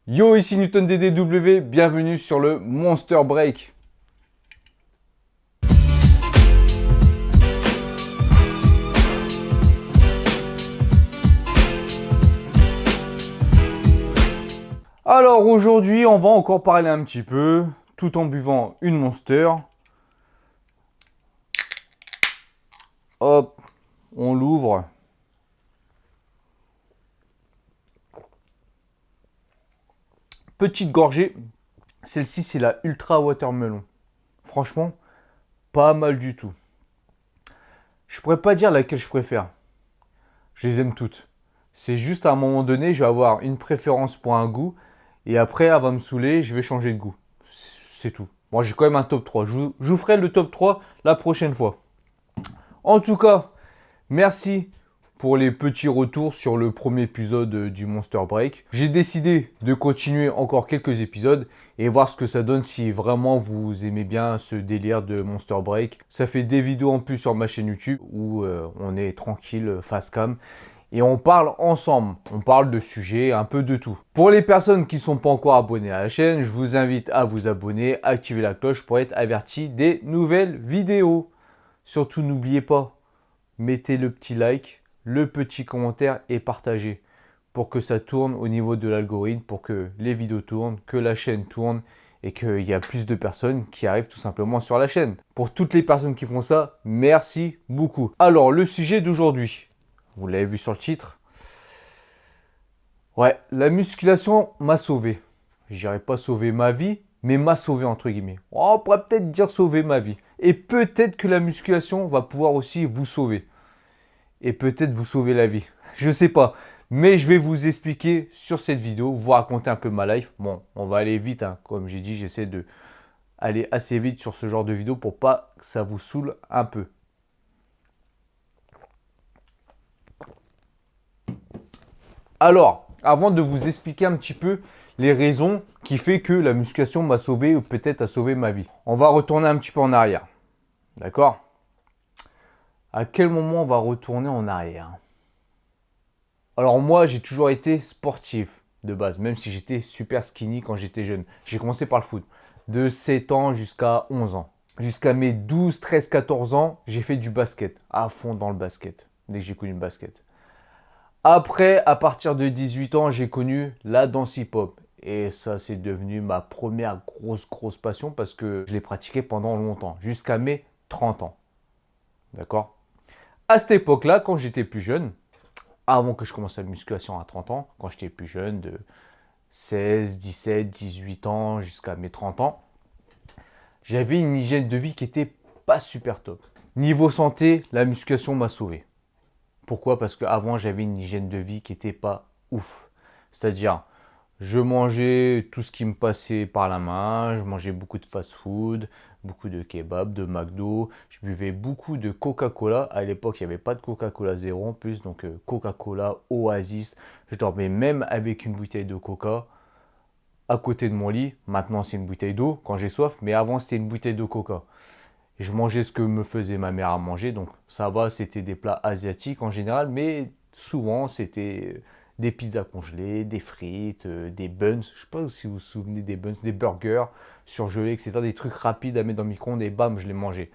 Yo, ici Newton DDW, bienvenue sur le Monster Break. Alors aujourd'hui, on va encore parler un petit peu, tout en buvant une Monster. Hop, on l'ouvre. Petite gorgée, celle-ci c'est la Ultra Watermelon. Franchement, pas mal du tout. Je pourrais pas dire laquelle je préfère. Je les aime toutes. C'est juste à un moment donné, je vais avoir une préférence pour un goût. Et après, elle va me saouler, je vais changer de goût. C'est tout. Moi, j'ai quand même un top 3. Je vous ferai le top 3 la prochaine fois. En tout cas, merci pour les petits retours sur le premier épisode du Monster Break. J'ai décidé de continuer encore quelques épisodes et voir ce que ça donne si vraiment vous aimez bien ce délire de Monster Break. Ça fait des vidéos en plus sur ma chaîne YouTube où on est tranquille, face cam. Et on parle ensemble, on parle de sujets, un peu de tout. Pour les personnes qui ne sont pas encore abonnées à la chaîne, je vous invite à vous abonner, activer la cloche pour être averti des nouvelles vidéos. Surtout n'oubliez pas, mettez le petit like, le petit commentaire et partagez pour que ça tourne au niveau de l'algorithme, pour que les vidéos tournent, que la chaîne tourne et qu'il y a plus de personnes qui arrivent tout simplement sur la chaîne. Pour toutes les personnes qui font ça, merci beaucoup. Alors, le sujet d'aujourd'hui, vous l'avez vu sur le titre. Ouais, la musculation m'a sauvé. Je dirais pas sauver ma vie, mais m'a sauvé entre guillemets. On pourrait peut-être dire sauver ma vie. Et peut-être que la musculation va pouvoir aussi vous sauver. Et peut-être vous sauver la vie. Je sais pas. Mais je vais vous expliquer sur cette vidéo, vous raconter un peu ma life. Bon, on va aller vite, hein. Comme j'ai dit, j'essaie de aller assez vite sur ce genre de vidéo pour pas que ça vous saoule un peu. Alors, avant de vous expliquer un petit peu les raisons qui fait que la musculation m'a sauvé ou peut-être a sauvé ma vie, on va retourner un petit peu en arrière. D'accord? À quel moment on va retourner en arrière? Alors moi, j'ai toujours été sportif de base, même si j'étais super skinny quand j'étais jeune. J'ai commencé par le foot, de 7 ans jusqu'à 11 ans. Jusqu'à mes 12, 13, 14 ans, j'ai fait du basket, à fond dans le basket, dès que j'ai connu le basket. Après, à partir de 18 ans, j'ai connu la danse hip-hop. Et ça, c'est devenu ma première grosse passion parce que je l'ai pratiqué pendant longtemps, jusqu'à mes 30 ans. D'accord? À cette époque-là, quand j'étais plus jeune, avant que je commence la musculation à 30 ans, quand j'étais plus jeune, de 16, 17, 18 ans jusqu'à mes 30 ans, j'avais une hygiène de vie qui était pas super top. Niveau santé, la musculation m'a sauvé. Pourquoi? Parce qu'avant, j'avais une hygiène de vie qui n'était pas ouf. C'est-à-dire, je mangeais tout ce qui me passait par la main, je mangeais beaucoup de fast-food, beaucoup de kebab, de McDo, je buvais beaucoup de Coca-Cola. À l'époque, il n'y avait pas de Coca-Cola zéro en plus, donc Coca-Cola, Oasis. Je dormais même avec une bouteille de Coca à côté de mon lit. Maintenant, c'est une bouteille d'eau quand j'ai soif, mais avant, c'était une bouteille de Coca. Je mangeais ce que me faisait ma mère à manger, donc ça va, c'était des plats asiatiques en général, mais souvent c'était des pizzas congelées, des frites, des buns, je ne sais pas si vous vous souvenez des buns, des burgers surgelés, etc. Des trucs rapides à mettre dans le micro-ondes et bam, je les mangeais.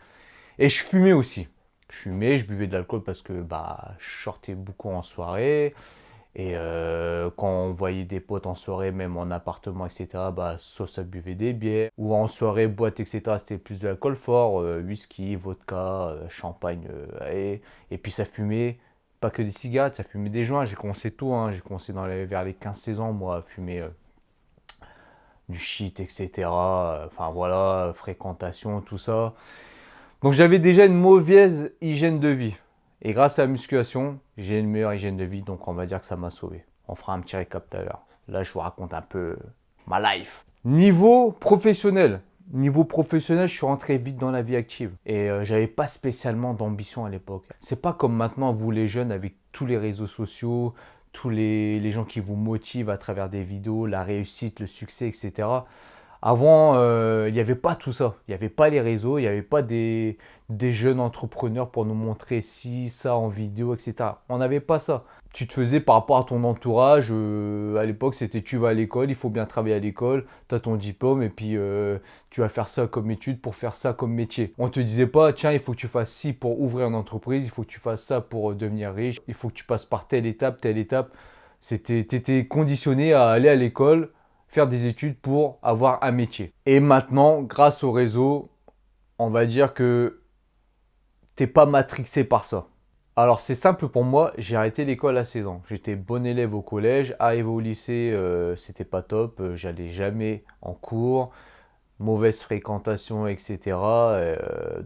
Et je fumais aussi. Je fumais, je buvais de l'alcool parce que bah, je sortais beaucoup en soirée. Et quand on voyait des potes en soirée, même en appartement, etc., bah, soit ça buvait des bières, ou en soirée, boîte, etc., c'était plus de l'alcool fort, whisky, vodka, champagne, et puis ça fumait, pas que des cigarettes, ça fumait des joints. J'ai commencé tôt, hein, j'ai commencé vers les 15-16 ans, moi, à fumer du shit, etc. Enfin voilà, fréquentation, tout ça. Donc j'avais déjà une mauvaise hygiène de vie. Et grâce à la musculation, j'ai une meilleure hygiène de vie, donc on va dire que ça m'a sauvé. On fera un petit récap tout à l'heure. Là, je vous raconte un peu ma life. Niveau professionnel, je suis rentré vite dans la vie active. Et j'avais pas spécialement d'ambition à l'époque. C'est pas comme maintenant, vous les jeunes, avec tous les réseaux sociaux, tous les gens qui vous motivent à travers des vidéos, la réussite, le succès, etc. Avant, il n'y avait pas tout ça. Il n'y avait pas les réseaux, il n'y avait pas des jeunes entrepreneurs pour nous montrer ci, ça en vidéo, etc. On n'avait pas ça. tu te faisais par rapport à ton entourage. À l'époque, c'était tu vas à l'école, il faut bien travailler à l'école, tu as ton diplôme et puis tu vas faire ça comme étude pour faire ça comme métier. On ne te disait pas, tiens, il faut que tu fasses ci pour ouvrir une entreprise, il faut que tu fasses ça pour devenir riche, il faut que tu passes par telle étape, telle étape. Tu étais conditionné à aller à l'école, faire des études pour avoir un métier. Et maintenant, grâce au réseau, on va dire que t'es pas matrixé par ça. Alors c'est simple pour moi, j'ai arrêté l'école à 16 ans. J'étais bon élève au collège, arrivé au lycée, c'était pas top, j'allais jamais en cours, mauvaise fréquentation, etc.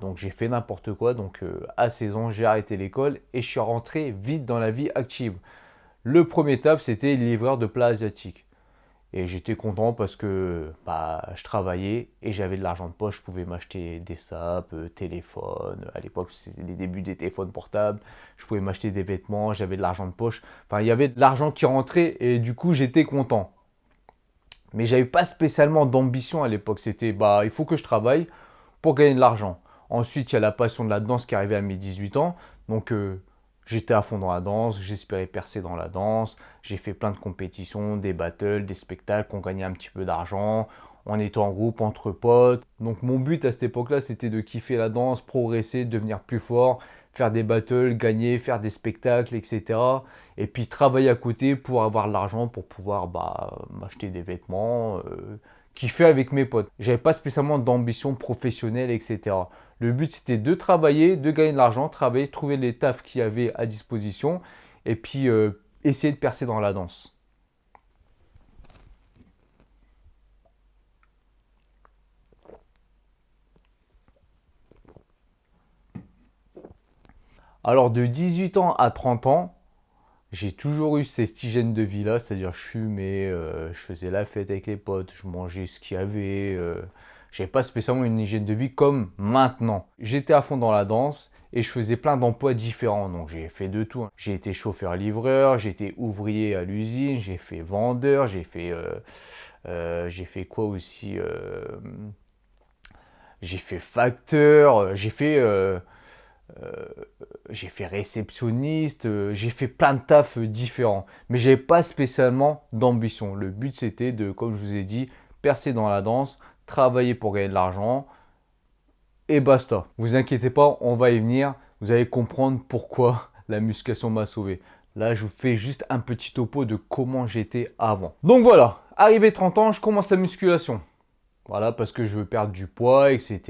Donc j'ai fait n'importe quoi. Donc à 16 ans, j'ai arrêté l'école et je suis rentré vite dans la vie active. Le premier étape, c'était livreur de plats asiatiques. Et j'étais content parce que bah, je travaillais et j'avais de l'argent de poche. Je pouvais m'acheter des sapes, téléphones. À l'époque, c'était les débuts des téléphones portables. Je pouvais m'acheter des vêtements, j'avais de l'argent de poche. Enfin, il y avait de l'argent qui rentrait et du coup, j'étais content. Mais j'avais pas spécialement d'ambition à l'époque. C'était, bah, il faut que je travaille pour gagner de l'argent. Ensuite, il y a la passion de la danse qui est arrivée à mes 18 ans. Donc, j'étais à fond dans la danse, j'espérais percer dans la danse. J'ai fait plein de compétitions, des battles, des spectacles, on gagnait un petit peu d'argent. On était en groupe, entre potes. Donc, mon but à cette époque-là, c'était de kiffer la danse, progresser, devenir plus fort, faire des battles, gagner, faire des spectacles, etc. Et puis, travailler à côté pour avoir de l'argent, pour pouvoir bah, m'acheter des vêtements, kiffer avec mes potes. J'avais pas spécialement d'ambition professionnelle, etc. Le but c'était de travailler, de gagner de l'argent, travailler, trouver les tafs qu'il y avait à disposition et puis essayer de percer dans la danse. Alors de 18 ans à 30 ans, j'ai toujours eu cette hygiène de vie là, c'est-à-dire je fumais, je faisais la fête avec les potes, je mangeais ce qu'il y avait. J'avais pas spécialement une hygiène de vie comme maintenant. J'étais à fond dans la danse et je faisais plein d'emplois différents. Donc j'ai fait de tout, hein. J'ai été chauffeur-livreur, j'ai été ouvrier à l'usine, j'ai fait vendeur, j'ai fait quoi aussi j'ai fait facteur, euh, j'ai fait réceptionniste, j'ai fait plein de tafs différents. Mais j'avais pas spécialement d'ambition. Le but c'était de, comme je vous ai dit, percer dans la danse, travailler pour gagner de l'argent et basta. Vous inquiétez pas, on va y venir. Vous allez comprendre pourquoi la musculation m'a sauvé. Là, je vous fais juste un petit topo de comment j'étais avant. Donc voilà, arrivé 30 ans, je commence la musculation. Voilà, parce que je veux perdre du poids, etc.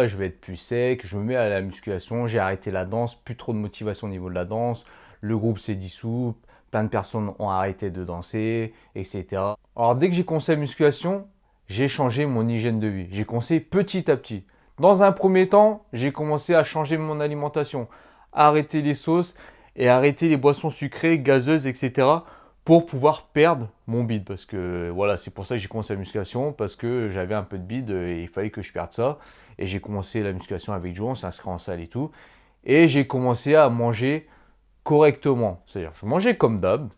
Je vais être plus sec, je me mets à la musculation, j'ai arrêté la danse, plus trop de motivation au niveau de la danse. Le groupe s'est dissous, plein de personnes ont arrêté de danser, etc. Alors dès que j'ai commencé la musculation, j'ai changé mon hygiène de vie. J'ai commencé petit à petit. Dans un premier temps, j'ai commencé à changer mon alimentation, arrêter les sauces et arrêter les boissons sucrées, gazeuses, etc. pour pouvoir perdre mon bide. Parce que voilà, c'est pour ça que j'ai commencé la musculation, parce que j'avais un peu de bide et il fallait que je perde ça. Et j'ai commencé la musculation avec Joe, on s'est inscrit en salle et tout. Et j'ai commencé à manger correctement. C'est-à-dire, je mangeais comme d'hab.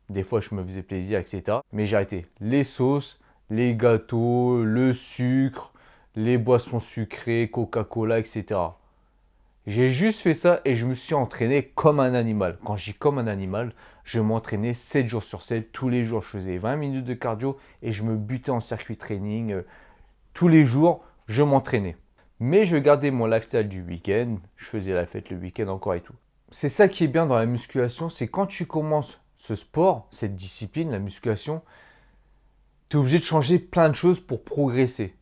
Des fois, je me faisais plaisir, etc. Mais j'ai arrêté les sauces, les gâteaux, le sucre, les boissons sucrées, Coca-Cola, etc. J'ai juste fait ça et je me suis entraîné comme un animal. Quand je dis comme un animal, je m'entraînais 7 jours sur 7. Tous les jours, je faisais 20 minutes de cardio et je me butais en circuit training. Tous les jours, je m'entraînais. Mais je gardais mon lifestyle du week-end. Je faisais la fête le week-end encore et tout. C'est ça qui est bien dans la musculation, c'est quand tu commences ce sport, cette discipline, la musculation, tu es obligé de changer plein de choses pour progresser.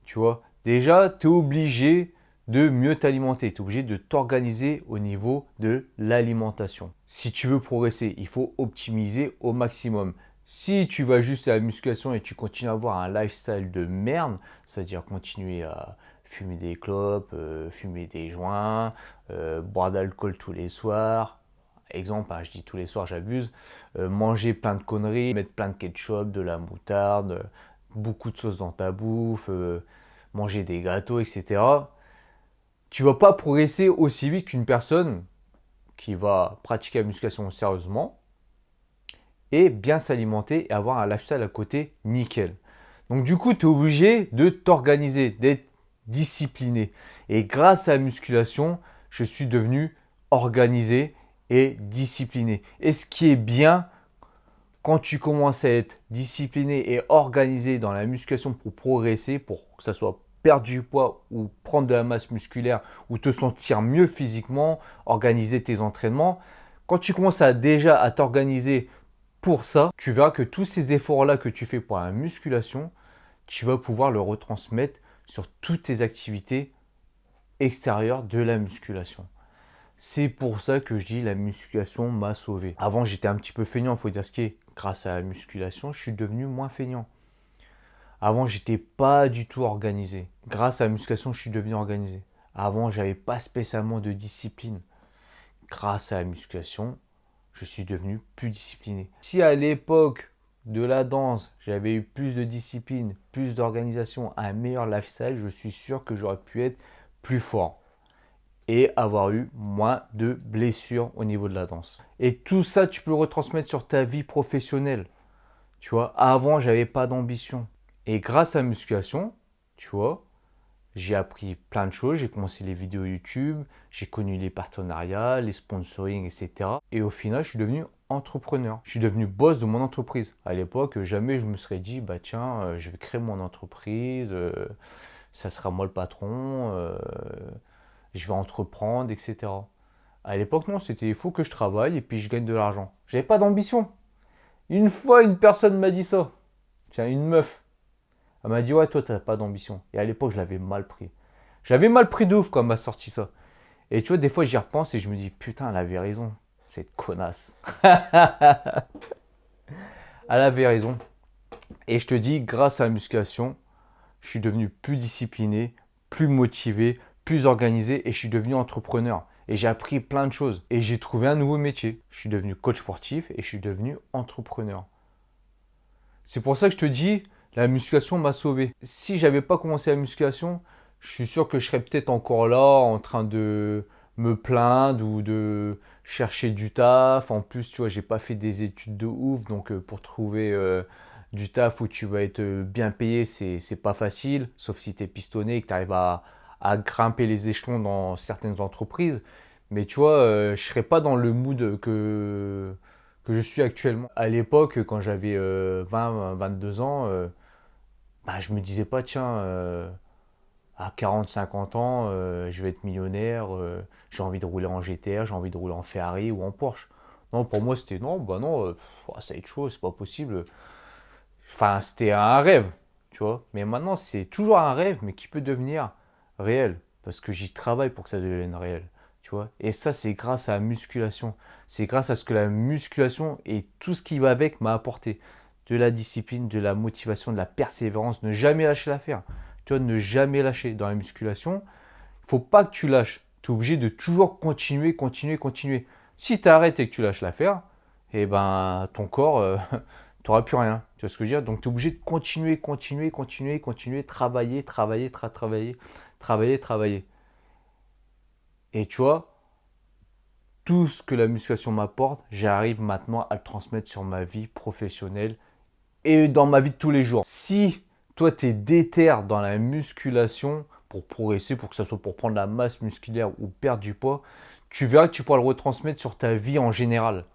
Tu vois, déjà, tu es obligé de mieux t'alimenter. Tu es obligé de t'organiser au niveau de l'alimentation. Si tu veux progresser, il faut optimiser au maximum. Si tu vas juste à la musculation et tu continues à avoir un lifestyle de merde, c'est-à-dire continuer à fumer des clopes, fumer des joints, boire d'alcool tous les soirs, exemple, hein, je dis tous les soirs, j'abuse, manger plein de conneries, mettre plein de ketchup, de la moutarde, beaucoup de sauce dans ta bouffe, manger des gâteaux, etc. Tu ne vas pas progresser aussi vite qu'une personne qui va pratiquer la musculation sérieusement et bien s'alimenter et avoir un lifestyle à côté nickel. Donc du coup, tu es obligé de t'organiser, d'être discipliné. Et grâce à la musculation, je suis devenu organisé et discipliné. Et ce qui est bien, quand tu commences à être discipliné et organisé dans la musculation pour progresser, pour que ça soit perdre du poids ou prendre de la masse musculaire ou te sentir mieux physiquement, organiser tes entraînements, quand tu commences déjà à t'organiser pour ça, tu verras que tous ces efforts-là que tu fais pour la musculation, tu vas pouvoir le retransmettre sur toutes tes activités extérieures de la musculation. C'est pour ça que je dis la musculation m'a sauvé. Avant, j'étais un petit peu feignant, il faut dire ce qui est. Grâce à la musculation, je suis devenu moins feignant. Avant, j'étais pas du tout organisé. Grâce à la musculation, je suis devenu organisé. Avant, j'avais pas spécialement de discipline. Grâce à la musculation, je suis devenu plus discipliné. Si à l'époque de la danse, j'avais eu plus de discipline, plus d'organisation, un meilleur lifestyle, je suis sûr que j'aurais pu être plus fort et avoir eu moins de blessures au niveau de la danse. Et tout ça, tu peux le retransmettre sur ta vie professionnelle. Tu vois, avant, j'avais pas d'ambition. Et grâce à la musculation, tu vois, j'ai appris plein de choses. J'ai commencé les vidéos YouTube, j'ai connu les partenariats, les sponsoring, etc. Et au final, je suis devenu entrepreneur. Je suis devenu boss de mon entreprise. À l'époque, jamais je me serais dit, bah tiens, je vais créer mon entreprise, ça sera moi le patron, je vais entreprendre, etc. À l'époque, non, c'était il faut que je travaille et puis je gagne de l'argent. J'avais pas d'ambition. Une fois, une personne m'a dit ça. Tiens, une meuf. Elle m'a dit, ouais, toi, t'as pas d'ambition. Et à l'époque, je l'avais mal pris. J'avais mal pris de ouf quand elle m'a sorti ça. Et tu vois, des fois, j'y repense et je me dis, putain, elle avait raison. Cette connasse. Elle avait raison. Et je te dis, grâce à la musculation, je suis devenu plus discipliné, plus motivé, plus organisé et je suis devenu entrepreneur. Et j'ai appris plein de choses. Et j'ai trouvé un nouveau métier. Je suis devenu coach sportif et je suis devenu entrepreneur. C'est pour ça que je te dis, la musculation m'a sauvé. Si j'avais pas commencé la musculation, je suis sûr que je serais peut-être encore là en train de me plaindre ou de chercher du taf. En plus, tu vois, j'ai pas fait des études de ouf, donc pour trouver du taf où tu vas être bien payé, c'est pas facile, sauf si tu es pistonné et que tu arrives à grimper les échelons dans certaines entreprises. Mais tu vois, je serais pas dans le mood que je suis actuellement. À l'époque, quand j'avais 20-22 ans, bah, je me disais pas, tiens, à 40-50 ans, je vais être millionnaire, j'ai envie de rouler en GTR, j'ai envie de rouler en Ferrari ou en Porsche. Non, pour moi, c'était non, bah non, ça va être chaud, c'est pas possible. Enfin, c'était un rêve, tu vois. Mais maintenant, c'est toujours un rêve, mais qui peut devenir réel. Parce que j'y travaille pour que ça devienne réel, tu vois. Et ça, c'est grâce à la musculation. C'est grâce à ce que la musculation et tout ce qui va avec m'a apporté. De la discipline, de la motivation, de la persévérance, ne jamais lâcher l'affaire. Tu vois, ne jamais lâcher. Dans la musculation, il ne faut pas que tu lâches. Tu es obligé de toujours continuer, continuer, continuer. Si tu arrêtes et que tu lâches l'affaire, eh ben, ton corps, tu n'auras plus rien. Tu vois ce que je veux dire? Donc, tu es obligé de continuer, continuer, continuer, continuer, travailler, travailler, travailler, travailler, travailler. Et tu vois, tout ce que la musculation m'apporte, j'arrive maintenant à le transmettre sur ma vie professionnelle et dans ma vie de tous les jours. Si toi, tu es déter dans la musculation pour progresser, pour que ce soit pour prendre la masse musculaire ou perdre du poids, tu verras que tu pourras le retransmettre sur ta vie en général.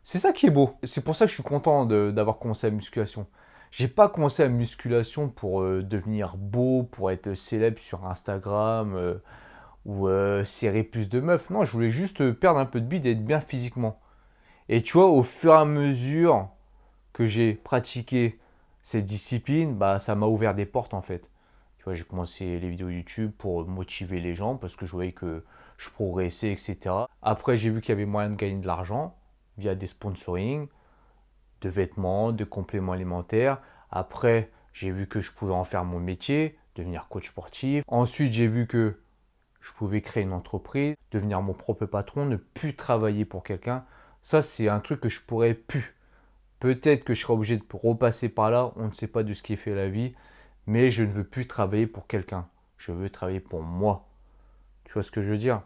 C'est ça qui est beau. C'est pour ça que je suis content d'avoir commencé la musculation. J'ai pas commencé la musculation pour devenir beau, pour être célèbre sur Instagram ou serrer plus de meufs. Non, je voulais juste perdre un peu de bide et être bien physiquement. Et tu vois, au fur et à mesure que j'ai pratiqué cette discipline, bah, ça m'a ouvert des portes en fait. Tu vois, j'ai commencé les vidéos YouTube pour motiver les gens parce que je voyais que je progressais, etc. Après, j'ai vu qu'il y avait moyen de gagner de l'argent via des sponsorings, de vêtements, de compléments alimentaires. Après, j'ai vu que je pouvais en faire mon métier, devenir coach sportif. Ensuite, j'ai vu que je pouvais créer une entreprise, devenir mon propre patron, ne plus travailler pour quelqu'un. Ça, c'est un truc que je pourrais plus. Peut-être que je serai obligé de repasser par là, on ne sait pas de ce qui est fait la vie, mais je ne veux plus travailler pour quelqu'un. Je veux travailler pour moi. Tu vois ce que je veux dire?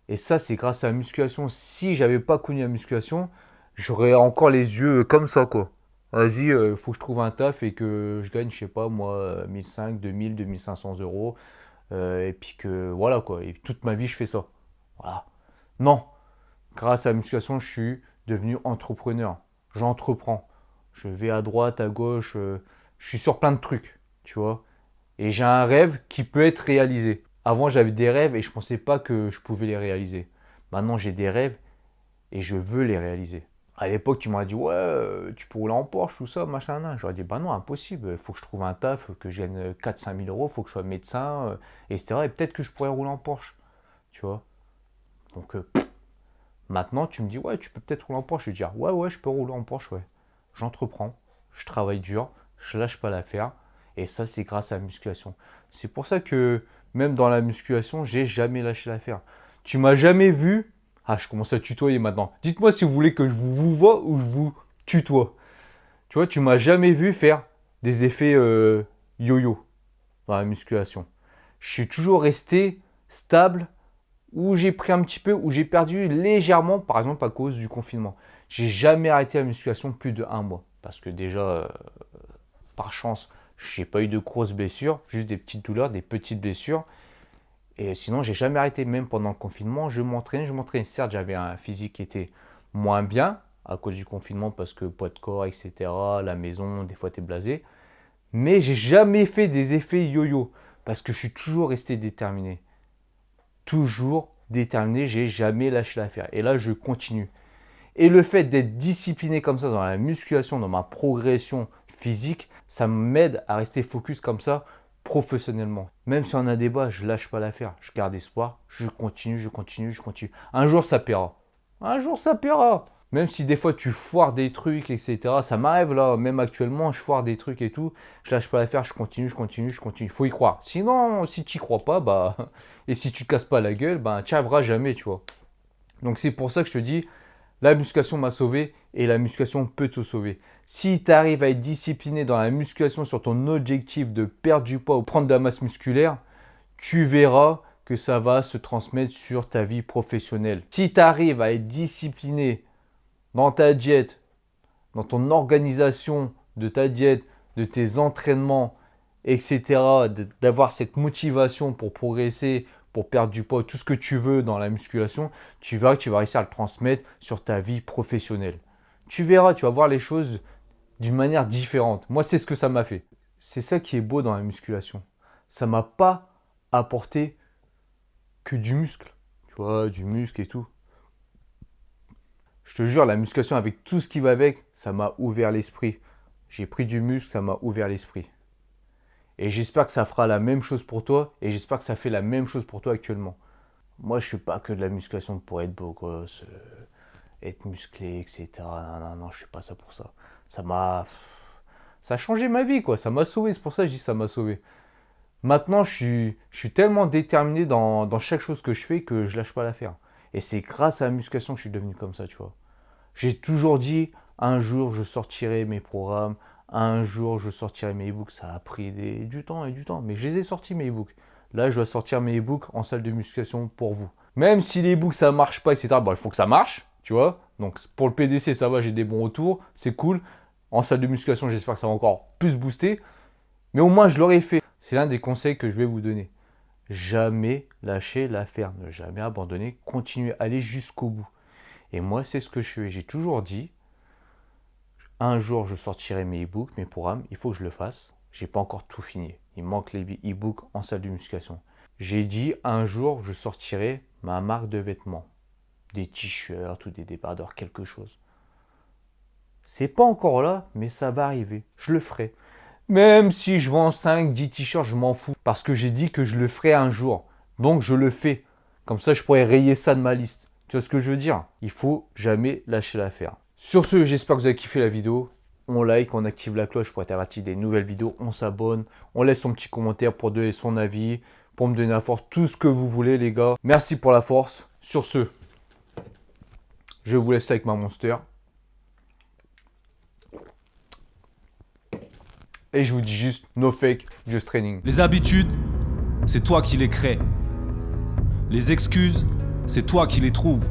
Et ça, c'est grâce à la musculation. Si j'avais pas connu la musculation, j'aurais encore les yeux comme ça, quoi. Vas-y, faut que je trouve un taf et que je gagne, je sais pas, moi, 1500, 2000, 2500 euros. Et puis que, voilà, quoi. Et toute ma vie, je fais ça. Voilà. Non. Grâce à la musculation, je suis devenu entrepreneur. J'entreprends. Je vais à droite, à gauche. Je suis sur plein de trucs, tu vois. Et j'ai un rêve qui peut être réalisé. Avant, j'avais des rêves et je ne pensais pas que je pouvais les réaliser. Maintenant, j'ai des rêves et je veux les réaliser. À l'époque, tu m'aurais dit, ouais, tu peux rouler en Porsche, tout ça, machin, là. J'aurais dit, bah non, impossible. Il faut que je trouve un taf, que je gagne 4-5 000 euros, il faut que je sois médecin, etc. Et peut-être que je pourrais rouler en Porsche, tu vois. Donc, maintenant, tu me dis, ouais, tu peux peut-être rouler en Porsche. Je vais dire, ouais, je peux rouler en Porsche, ouais. J'entreprends, je travaille dur, je lâche pas l'affaire. Et ça, c'est grâce à la musculation. C'est pour ça que, même dans la musculation, j'ai jamais lâché l'affaire. Tu m'as jamais vu. Ah, je commence à tutoyer maintenant. Dites-moi si vous voulez que je vous voie ou je vous tutoie. Tu vois, tu m'as jamais vu faire des effets yo-yo dans la musculation. Je suis toujours resté stable, où j'ai pris un petit peu, où j'ai perdu légèrement, par exemple à cause du confinement. J'ai jamais arrêté la musculation plus de 1 mois. Parce que déjà, par chance, j'ai pas eu de grosses blessures, juste des petites douleurs, des petites blessures. Et sinon, j'ai jamais arrêté. Même pendant le confinement, je m'entraînais. Certes, j'avais un physique qui était moins bien à cause du confinement parce que poids de corps, etc. La maison, des fois, t'es blasé. Mais j'ai jamais fait des effets yo-yo parce que je suis toujours resté déterminé. Toujours déterminé, j'ai jamais lâché l'affaire. Et là, je continue. Et le fait d'être discipliné comme ça dans la musculation, dans ma progression physique, ça m'aide à rester focus comme ça professionnellement. Même si on a des bas, je lâche pas l'affaire. Je garde espoir, je continue. Un jour, ça paiera. Un jour, ça paiera. Même si des fois, tu foires des trucs, etc. Ça m'arrive là, même actuellement, je foire des trucs et tout. Je lâche pas l'affaire, je continue. Il faut y croire. Sinon, si tu n'y crois pas, bah, et si tu te casses pas la gueule, bah, tu n'y arriveras jamais, tu vois. Donc, c'est pour ça que je te dis, la musculation m'a sauvé et la musculation peut te sauver. Si tu arrives à être discipliné dans la musculation sur ton objectif de perdre du poids ou prendre de la masse musculaire, tu verras que ça va se transmettre sur ta vie professionnelle. Si tu arrives à être discipliné dans ta diète, dans ton organisation de ta diète, de tes entraînements, etc., d'avoir cette motivation pour progresser, pour perdre du poids, tout ce que tu veux dans la musculation, tu verras que tu vas réussir à le transmettre sur ta vie professionnelle. Tu verras, tu vas voir les choses d'une manière différente. Moi, c'est ce que ça m'a fait. C'est ça qui est beau dans la musculation. Ça m'a pas apporté que du muscle. Tu vois, du muscle et tout. Je te jure, la musculation avec tout ce qui va avec, ça m'a ouvert l'esprit. J'ai pris du muscle, ça m'a ouvert l'esprit. Et j'espère que ça fera la même chose pour toi. Et j'espère que ça fait la même chose pour toi actuellement. Moi, je ne suis pas que de la musculation pour être beau gosse, être musclé, etc. Non, je ne suis pas ça pour ça. Ça a changé ma vie, quoi. Ça m'a sauvé. C'est pour ça que je dis que ça m'a sauvé. Maintenant, je suis tellement déterminé dans chaque chose que je fais que je lâche pas l'affaire. Et c'est grâce à la musculation que je suis devenu comme ça, tu vois. J'ai toujours dit, un jour, je sortirai mes programmes. Un jour, je sortirai mes e-books. Ça a pris du temps et du temps. Mais je les ai sortis, mes e-books. Là, je dois sortir mes e-books en salle de musculation pour vous. Même si les e-books, ça ne marche pas, etc. Bon, il faut que ça marche, tu vois. Donc, pour le PDC, ça va, j'ai des bons retours. C'est cool. En salle de musculation, j'espère que ça va encore plus booster. Mais au moins, je l'aurais fait. C'est l'un des conseils que je vais vous donner. Jamais lâcher l'affaire. Ne jamais abandonner. Continuez, aller jusqu'au bout. Et moi, c'est ce que je fais. J'ai toujours dit, un jour, je sortirai mes e-books, mes programmes. Il faut que je le fasse. J'ai pas encore tout fini. Il manque les e-books en salle de musculation. J'ai dit, un jour, je sortirai ma marque de vêtements. Des t-shirts ou des débardeurs, quelque chose. C'est pas encore là, mais ça va arriver. Je le ferai. Même si je vends 5, 10 t-shirts, je m'en fous. Parce que j'ai dit que je le ferai un jour. Donc je le fais. Comme ça, je pourrais rayer ça de ma liste. Tu vois ce que je veux dire? Il faut jamais lâcher l'affaire. Sur ce, j'espère que vous avez kiffé la vidéo. On like, on active la cloche pour être averti des nouvelles vidéos. On s'abonne. On laisse son petit commentaire pour donner son avis. Pour me donner la force. Tout ce que vous voulez, les gars. Merci pour la force. Sur ce, je vous laisse avec ma Monster. Et je vous dis juste, no fake, just training. Les habitudes, c'est toi qui les crées. Les excuses, c'est toi qui les trouves.